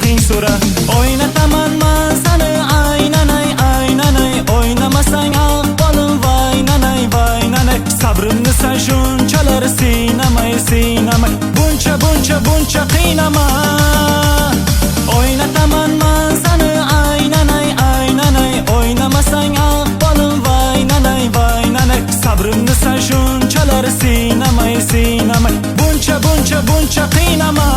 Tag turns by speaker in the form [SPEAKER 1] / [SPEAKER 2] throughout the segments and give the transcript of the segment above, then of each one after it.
[SPEAKER 1] ming so'ra. O'ynataman men seni aynanay aynanay, o'ynamasang ahvolim vaynanay vaynanay. Sabrimni sen shunchalar siynamay siynamay, buncha qiynama. O'ynataman men seni aynanay aynanay, o'ynamasang ahvolim vaynanay vaynanay. Sabrimni sen shunchalar siynamay siynamay, buncha qiynama.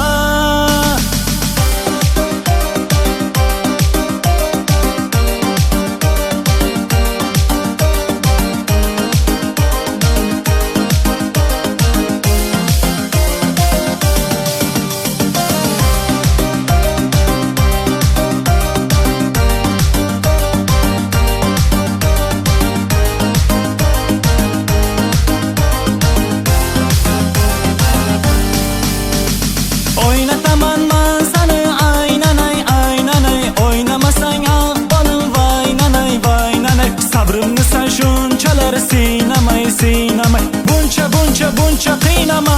[SPEAKER 1] O'ynataman men seni aynanay aynanay, o'ynamasang ahvolim vaynanay vaynanay. Sabrimni sen shunchalar siynamay siynamay, buncha qiynama.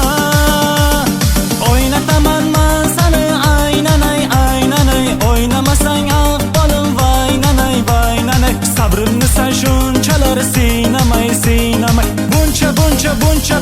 [SPEAKER 1] O'ynataman men seni aynanay aynanay, o'ynamasang ahvolim vaynanay vaynanay. Sabrimni sen shunchalar siynamay siynamay, buncha